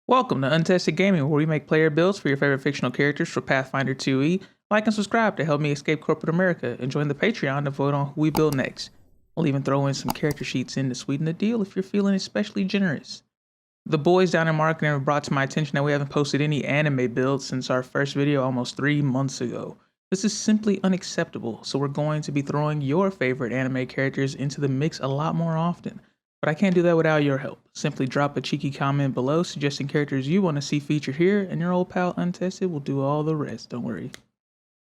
Welcome to Untested Gaming, where we make player builds for your favorite fictional characters for Pathfinder 2e. Like and subscribe to help me escape corporate America, and join the Patreon to vote on who we build next. I'll even throw in some character sheets in to sweeten the deal if you're feeling especially generous. The boys down in marketing have brought to my attention that we haven't posted any anime builds since our first video almost 3 months ago. This is simply unacceptable, so we're going to be throwing your favorite anime characters into the mix a lot more often. But I can't do that without your help. Simply drop a cheeky comment below suggesting characters you want to see featured here, and your old pal Untested will do all the rest, don't worry.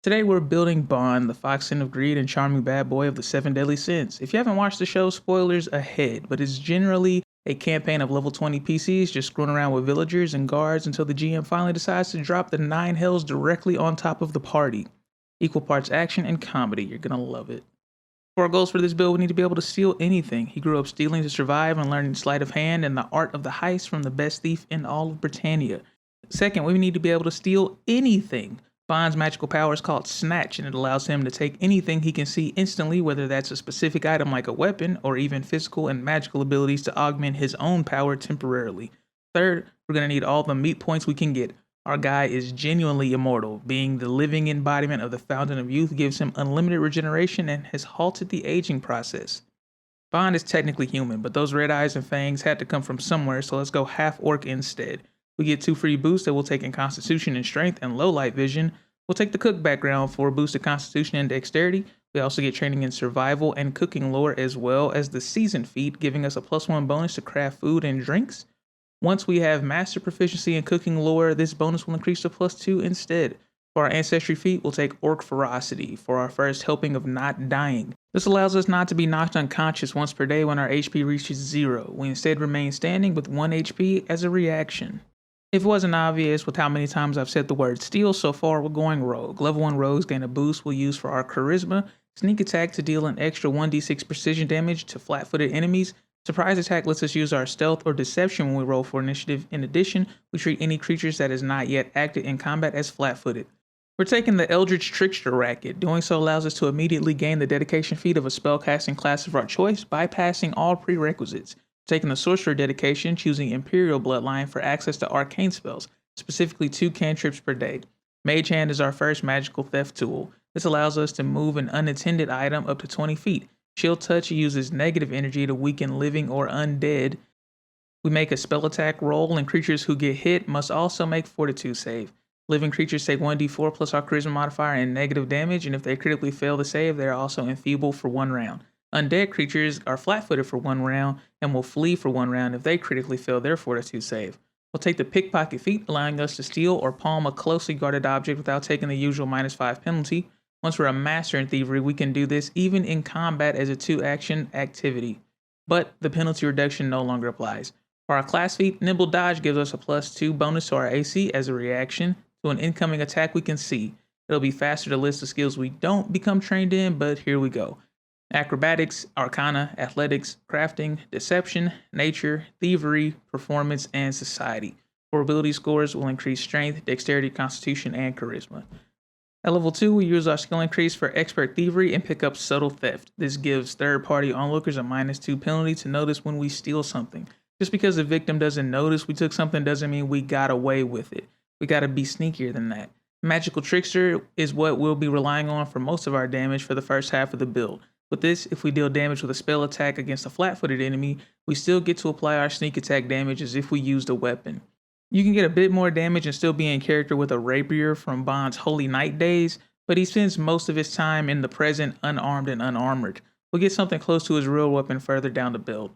Today we're building Bond, the fox sin of greed and charming bad boy of the 7 deadly sins. If you haven't watched the show, spoilers ahead, but it's generally a campaign of level 20 PCs just screwing around with villagers and guards until the GM finally decides to drop the 9 hells directly on top of the party. Equal parts action and comedy, you're gonna love it. For our goals for this build, we need to be able to steal anything. He grew up stealing to survive and learning sleight of hand and the art of the heist from the best thief in all of Britannia. Second, we need to be able to steal anything. Bond's magical power is called Snatch, and it allows him to take anything he can see instantly, whether that's a specific item like a weapon, or even physical and magical abilities to augment his own power temporarily. Third, we're going to need all the meat points we can get. Our guy is genuinely immortal. Being the living embodiment of the fountain of youth gives him unlimited regeneration and has halted the aging process. Bond is technically human, but those red eyes and fangs had to come from somewhere, so let's go half orc instead. We get 2 free boosts that we'll take in Constitution and Strength and Low Light Vision. We'll take the Cook background for boosted Constitution and Dexterity. We also get training in Survival and Cooking lore, as well as the Season feat, giving us a +1 bonus to craft food and drinks. Once we have Master Proficiency in Cooking lore, this bonus will increase to +2 instead. For our Ancestry feat, we'll take Orc Ferocity for our first helping of not dying. This allows us not to be knocked unconscious once per day when our HP reaches 0. We instead remain standing with 1 HP as a reaction. If it wasn't obvious with how many times I've said the word steal so far, we're going rogue. Level 1 rogues gain a boost we'll use for our charisma, sneak attack to deal an extra 1d6 precision damage to flat-footed enemies. Surprise attack lets us use our stealth or deception when we roll for initiative. In addition, we treat any creatures that is not yet active in combat as flat-footed. We're taking the Eldritch Trickster Racket. Doing so allows us to immediately gain the dedication feat of a spellcasting class of our choice, bypassing all prerequisites. Taking the Sorcerer dedication, choosing Imperial Bloodline for access to arcane spells, specifically 2 cantrips per day. Mage Hand is our first magical theft tool. This allows us to move an unattended item up to 20 feet. Shield Touch uses negative energy to weaken living or undead. We make a spell attack roll, and creatures who get hit must also make Fortitude save. Living creatures take 1d4 plus our charisma modifier and negative damage, and if they critically fail the save, they are also enfeebled for 1 round. Undead creatures are flat-footed for 1 round and will flee for 1 round if they critically fail their Fortitude save. We'll take the Pickpocket feat, allowing us to steal or palm a closely guarded object without taking the usual -5 penalty. Once we're a master in thievery, we can do this even in combat as a 2-action activity, but the penalty reduction no longer applies. For our class feat, Nimble Dodge gives us a +2 bonus to our AC as a reaction to an incoming attack we can see. It'll be faster to list the skills we don't become trained in, but here we go. Acrobatics, Arcana, Athletics, Crafting, Deception, Nature, Thievery, Performance, and Society. For ability scores, will increase Strength, Dexterity, Constitution, and Charisma. At level 2, we use our skill increase for Expert Thievery and pick up Subtle Theft. This gives third-party onlookers a -2 penalty to notice when we steal something. Just because the victim doesn't notice we took something doesn't mean we got away with it. We gotta be sneakier than that. Magical Trickster is what we'll be relying on for most of our damage for the first half of the build. With this, if we deal damage with a spell attack against a flat-footed enemy, we still get to apply our sneak attack damage as if we used a weapon. You can get a bit more damage and still be in character with a rapier from Bond's Holy Knight days, but he spends most of his time in the present unarmed and unarmored. We'll get something close to his real weapon further down the build.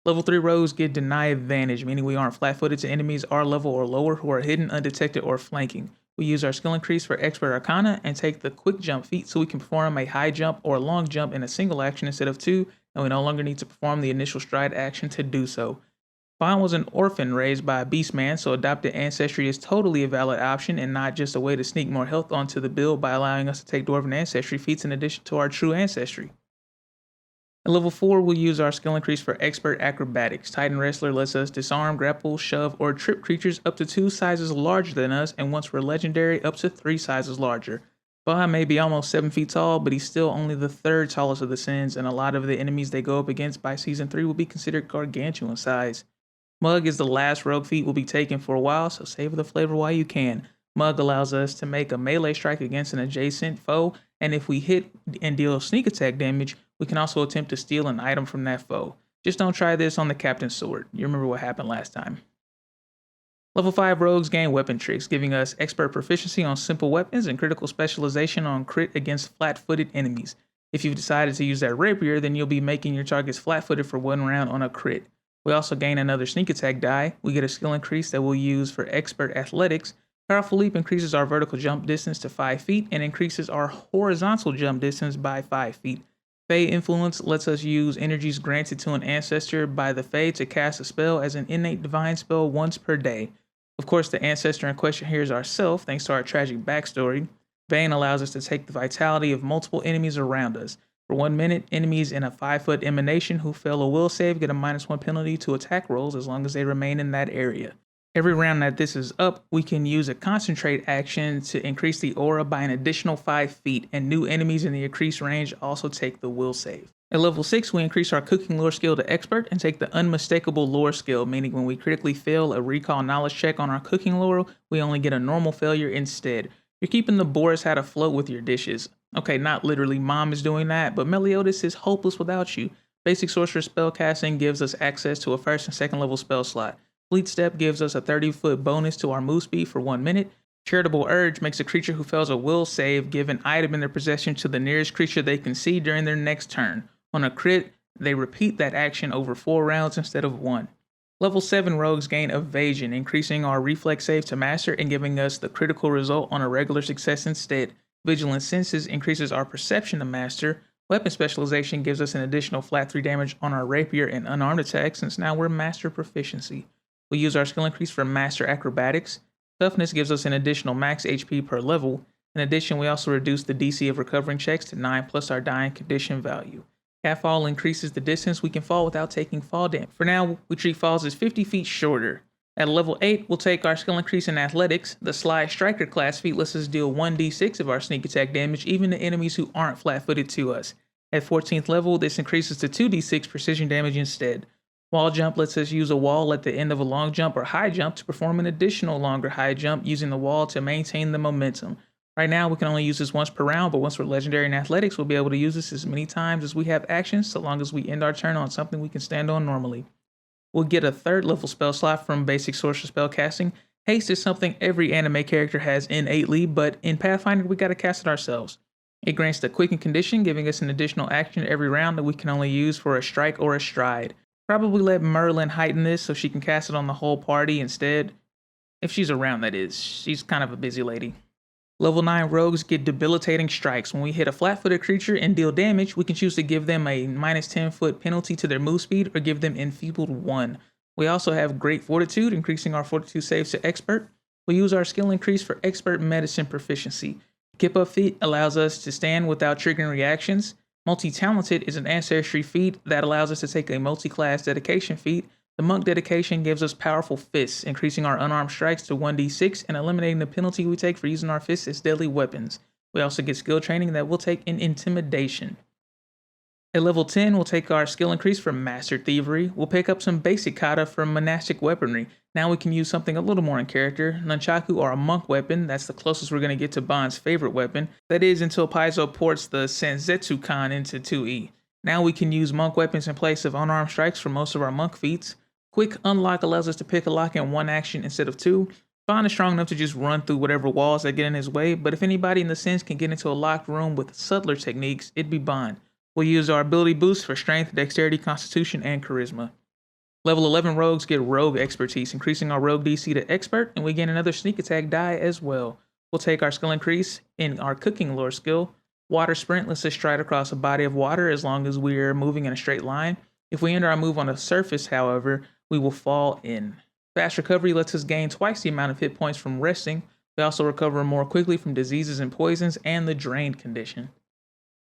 Level 3 rogues get Deny Advantage, meaning we aren't flat-footed to enemies our level or lower who are hidden, undetected, or flanking. We use our skill increase for Expert Arcana and take the Quick Jump feat so we can perform a high jump or long jump in a single action instead of 2, and we no longer need to perform the initial stride action to do so. Bond was an orphan raised by a beastman, so adopted ancestry is totally a valid option and not just a way to sneak more health onto the build by allowing us to take dwarven ancestry feats in addition to our true ancestry. At level 4, we'll use our skill increase for Expert Acrobatics. Titan Wrestler lets us disarm, grapple, shove, or trip creatures up to 2 sizes larger than us, and once we're legendary, up to 3 sizes larger. Bond may be almost 7 feet tall, but he's still only the 3rd tallest of the sins, and a lot of the enemies they go up against by Season 3 will be considered gargantuan size. Mug is the last rogue feat we'll be taking for a while, so savor the flavor while you can. Mug allows us to make a melee strike against an adjacent foe, and if we hit and deal sneak attack damage, we can also attempt to steal an item from that foe. Just don't try this on the captain's sword. You remember what happened last time. Level 5 rogues gain weapon tricks, giving us expert proficiency on simple weapons and critical specialization on crit against flat-footed enemies. If you've decided to use that rapier, then you'll be making your targets flat-footed for 1 round on a crit. We also gain another sneak attack die. We get a skill increase that we'll use for expert athletics. Powerful Leap increases our vertical jump distance to 5 feet and increases our horizontal jump distance by 5 feet. Fey Influence lets us use energies granted to an ancestor by the Fey to cast a spell as an innate divine spell once per day. Of course, the ancestor in question here is ourself, thanks to our tragic backstory. Bane allows us to take the vitality of multiple enemies around us. For 1 minute, enemies in a 5-foot emanation who fail a will save get a -1 penalty to attack rolls as long as they remain in that area. Every round that this is up, we can use a concentrate action to increase the aura by an additional 5 feet, and new enemies in the increased range also take the will save. At level 6, we increase our cooking lore skill to expert and take the unmistakable lore skill, meaning when we critically fail a recall knowledge check on our cooking lore, we only get a normal failure instead. You're keeping the Boris hat afloat with your dishes. Okay, not literally mom is doing that, but Meliodas is hopeless without you. Basic sorcerer spellcasting gives us access to a 1st and 2nd level spell slot. Fleet Step gives us a 30-foot bonus to our move speed for 1 minute. Charitable Urge makes a creature who fails a will save give an item in their possession to the nearest creature they can see during their next turn. On a crit, they repeat that action over 4 rounds instead of 1. Level 7 rogues gain Evasion, increasing our reflex save to master and giving us the critical result on a regular success instead. Vigilant Senses increases our perception to master. Weapon specialization gives us an additional flat 3 damage on our rapier and unarmed attacks since now we're master proficiency. We use our skill increase for master acrobatics. Toughness gives us an additional max HP per level. In addition, we also reduce the DC of recovering checks to 9 plus our dying condition value. Catfall increases the distance we can fall without taking fall damage. For now, we treat falls as 50 feet shorter. At level 8, we'll take our skill increase in athletics. The Sly Striker class feat lets us deal 1d6 of our sneak attack damage even to enemies who aren't flat-footed to us. At 14th level, this increases to 2d6 precision damage instead. Wall jump lets us use a wall at the end of a long jump or high jump to perform an additional longer high jump using the wall to maintain the momentum. Right now, we can only use this once per round, but once we're legendary in athletics, we'll be able to use this as many times as we have actions, so long as we end our turn on something we can stand on normally. We'll get a 3rd level spell slot from basic sorcerer spellcasting. Haste is something every anime character has innately, but in Pathfinder, we gotta cast it ourselves. It grants the quicken condition, giving us an additional action every round that we can only use for a strike or a stride. Probably let Merlin heighten this so she can cast it on the whole party instead. If she's around, that is. She's kind of a busy lady. Level 9 rogues get debilitating strikes. When we hit a flat-footed creature and deal damage, we can choose to give them a -10-foot penalty to their move speed or give them enfeebled 1. We also have great fortitude, increasing our fortitude saves to expert. We use our skill increase for expert medicine proficiency. Kip Up feat allows us to stand without triggering reactions. Multi-talented is an ancestry feat that allows us to take a multi-class dedication feat. The Monk dedication gives us powerful fists, increasing our unarmed strikes to 1d6 and eliminating the penalty we take for using our fists as deadly weapons. We also get skill training that we'll take in intimidation. At level 10, we'll take our skill increase for Master Thievery. We'll pick up some basic kata from monastic weaponry. Now we can use something a little more in character. Nunchaku are a monk weapon. That's the closest we're going to get to Bond's favorite weapon. That is until Paizo ports the Senzetsu-kan into 2E. Now we can use monk weapons in place of unarmed strikes for most of our monk feats. Quick Unlock allows us to pick a lock in 1 action instead of 2. Bond is strong enough to just run through whatever walls that get in his way, but if anybody in the Sins can get into a locked room with subtler techniques, it'd be Bond. We'll use our ability boost for strength, dexterity, constitution, and charisma. Level 11 rogues get rogue expertise, increasing our rogue DC to expert, and we gain another sneak attack die as well. We'll take our skill increase in our cooking lore skill. Water sprint lets us stride across a body of water as long as we're moving in a straight line. If we end our move on a surface, however, we will fall in. Fast recovery lets us gain twice the amount of hit points from resting. We also recover more quickly from diseases and poisons and the drained condition.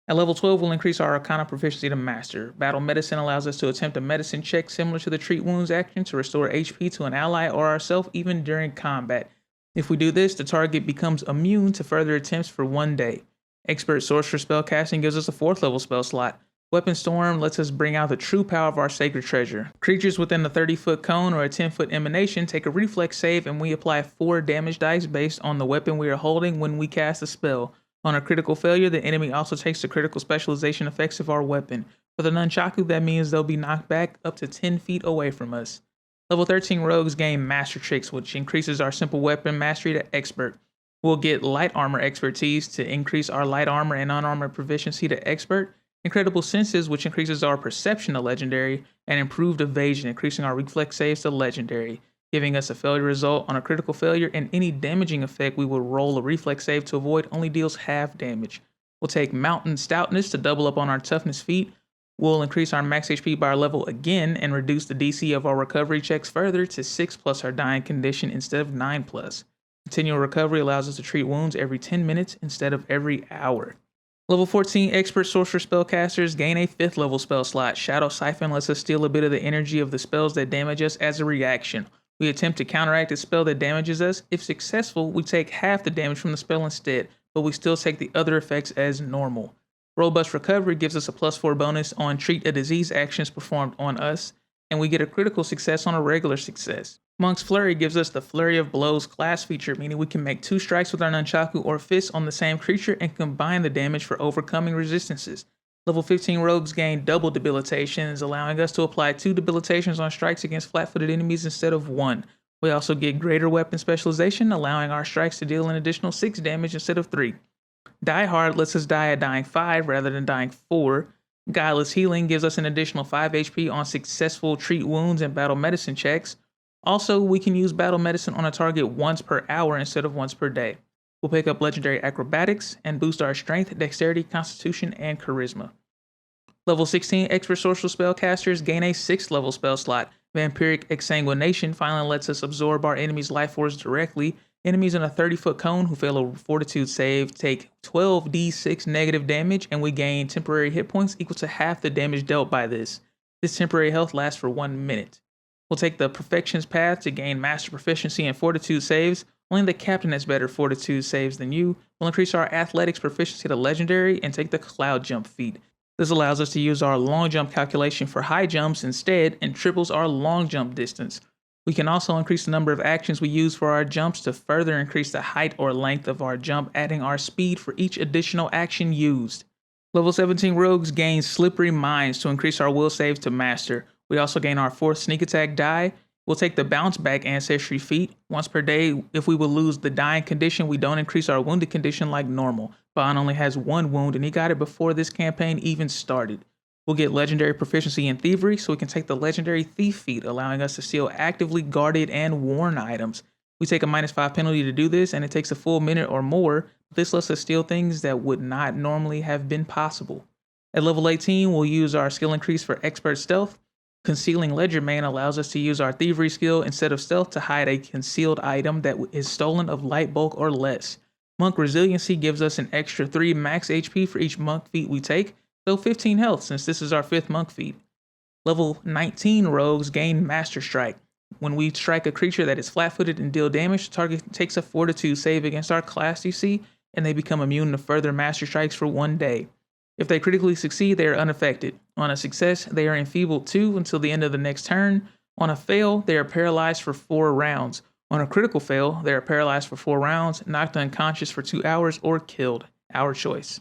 At level 12, we'll increase our Arcana proficiency to Master. Battle Medicine allows us to attempt a medicine check similar to the Treat Wounds action to restore HP to an ally or ourselves even during combat. If we do this, the target becomes immune to further attempts for 1 day. Expert Sorcerer spellcasting gives us a 4th level spell slot. Weapon Storm lets us bring out the true power of our sacred treasure. Creatures within a 30-foot cone or a 10-foot emanation take a reflex save and we apply 4 damage dice based on the weapon we are holding when we cast a spell. On a critical failure, the enemy also takes the critical specialization effects of our weapon. For the Nunchaku, that means they'll be knocked back up to 10 feet away from us. Level 13 rogues gain Master Tricks, which increases our simple weapon mastery to Expert. We'll get Light Armor expertise to increase our Light Armor and unarmored proficiency to Expert. Incredible Senses, which increases our perception to Legendary, and Improved Evasion, increasing our reflex saves to Legendary, giving us a failure result on a critical failure, and any damaging effect we will roll a reflex save to avoid only deals half damage. We'll take Mountain Stoutness to double up on our Toughness feat. We'll increase our max HP by our level again and reduce the DC of our recovery checks further to 6 plus our dying condition instead of 9 plus. Continual recovery allows us to treat wounds every 10 minutes instead of every hour. Level 14 Expert Sorcerer Spellcasters gain a 5th level spell slot. Shadow Siphon lets us steal a bit of the energy of the spells that damage us as a reaction. We attempt to counteract a spell that damages us. If successful, we take half the damage from the spell instead, but we still take the other effects as normal. Robust Recovery gives us a +4 bonus on treat a disease actions performed on us, and we get a critical success on a regular success. Monk's Flurry gives us the Flurry of Blows class feature, meaning we can make 2 strikes with our nunchaku or fist on the same creature and combine the damage for overcoming resistances. Level 15 rogues gain double debilitations, allowing us to apply 2 debilitations on strikes against flat-footed enemies instead of 1. We also get greater weapon specialization, allowing our strikes to deal an additional 6 damage instead of 3. Die Hard lets us die at dying 5 rather than dying 4. Guileless Healing gives us an additional 5 HP on successful treat wounds and battle medicine checks. Also, we can use battle medicine on a target once per hour instead of once per day. We'll pick up legendary acrobatics and boost our strength, dexterity, constitution, and charisma. Level 16 Expert Sorcerer Spellcasters gain a 6th level spell slot. Vampiric Exsanguination finally lets us absorb our enemy's life force directly. Enemies in a 30-foot cone who fail a fortitude save take 12d6 negative damage, and we gain temporary hit points equal to half the damage dealt by this. This temporary health lasts for 1 minute. We'll take the Perfection's Path to gain master proficiency in fortitude saves. Only the captain has better fortitude saves than you. We'll increase our athletics proficiency to legendary and take the Cloud Jump feat. This allows us to use our long jump calculation for high jumps instead and triples our long jump distance. We can also increase the number of actions we use for our jumps to further increase the height or length of our jump, adding our speed for each additional action used. Level 17 rogues gain Slippery Minds to increase our will saves to master. We also gain our 4th sneak attack die. We'll take the Bounce Back Ancestry feat. Once per day, if we will lose the dying condition, we don't increase our wounded condition like normal. Bon only has 1 wound and he got it before this campaign even started. We'll get legendary proficiency in thievery, so we can take the legendary thief feat, allowing us to steal actively guarded and worn items. We take a -5 penalty to do this, and it takes a full minute or more. This lets us steal things that would not normally have been possible. At level 18, we'll use our skill increase for expert stealth. Concealing Ledgerman allows us to use our thievery skill instead of stealth to hide a concealed item that is stolen of light bulk or less. Monk Resiliency gives us an extra 3 max HP for each monk feat we take, so 15 health since this is our 5th monk feat. Level 19 rogues gain Master Strike. When we strike a creature that is flat-footed and deal damage, the target takes a fortitude save against our class DC, and they become immune to further Master Strikes for 1 day. If they critically succeed, they are unaffected. On a success, they are enfeebled 2 until the end of the next turn. On a fail, they are paralyzed for 4 rounds. On a critical fail, they are paralyzed for 4 rounds, knocked unconscious for 2 hours, or killed. Our choice.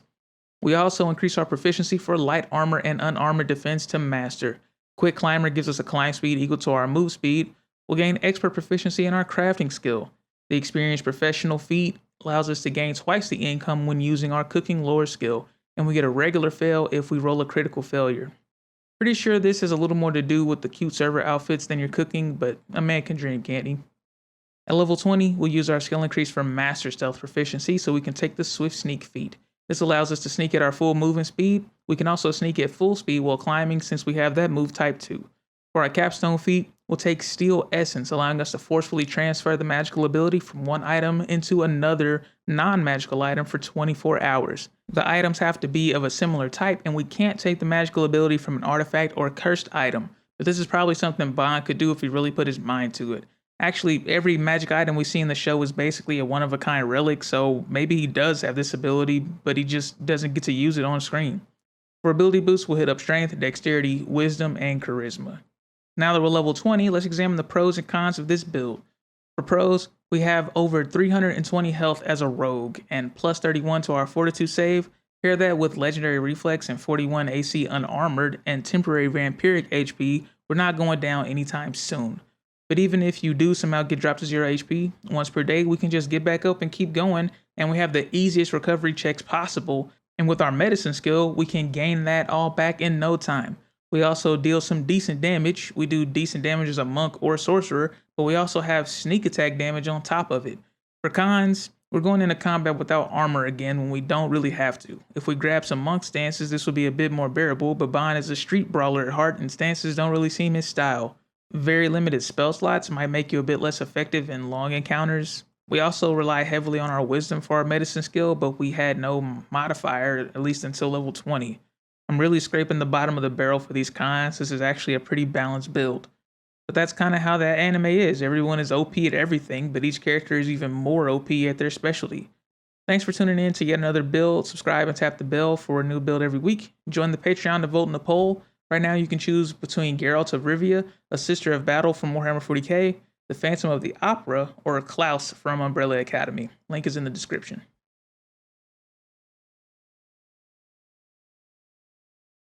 We also increase our proficiency for light armor and unarmored defense to master. Quick Climber gives us a climb speed equal to our move speed. We'll gain expert proficiency in our crafting skill. The experienced professional feat allows us to gain twice the income when using our cooking lore skill, and we get a regular fail if we roll a critical failure. Pretty sure this has a little more to do with the cute server outfits than your cooking, but a man can dream, can't he? At level 20, we'll use our skill increase for master stealth proficiency so we can take the swift sneak feat. This allows us to sneak at our full movement speed. We can also sneak at full speed while climbing since we have that move type too. For our capstone feat, we'll take Steel Essence, allowing us to forcefully transfer the magical ability from one item into another non-magical item for 24 hours. The items have to be of a similar type, and we can't take the magical ability from an artifact or cursed item. But this is probably something Bond could do if he really put his mind to it. Actually, every magic item we see in the show is basically a one-of-a-kind relic, so maybe he does have this ability, but he just doesn't get to use it on screen. For ability boosts, we'll hit up Strength, Dexterity, Wisdom, and Charisma. Now that we're level 20, let's examine the pros and cons of this build. For pros, we have over 320 health as a rogue and plus 31 to our Fortitude save. Pair that with Legendary Reflex and 41 AC unarmored and temporary vampiric HP, we're not going down anytime soon. But even if you do somehow get dropped to 0 HP once per day, we can just get back up and keep going, and we have the easiest recovery checks possible. And with our medicine skill, we can gain that all back in no time. We also deal some decent damage. We do decent damage as a monk or sorcerer, but we also have sneak attack damage on top of it. For cons, we're going into combat without armor again when we don't really have to. If we grab some monk stances, this will be a bit more bearable, but Bond is a street brawler at heart and stances don't really seem his style. Very limited spell slots might make you a bit less effective in long encounters. We also rely heavily on our wisdom for our medicine skill, but we had no modifier, at least until level 20. I'm really scraping the bottom of the barrel for these cons. This is actually a pretty balanced build. But that's kind of how that anime is. Everyone is OP at everything, but each character is even more OP at their specialty. Thanks for tuning in to yet another build. Subscribe and tap the bell for a new build every week. Join the Patreon to vote in the poll. Right now you can choose between Geralt of Rivia, a Sister of Battle from Warhammer 40k, the Phantom of the Opera, or Klaus from Umbrella Academy. Link is in the description.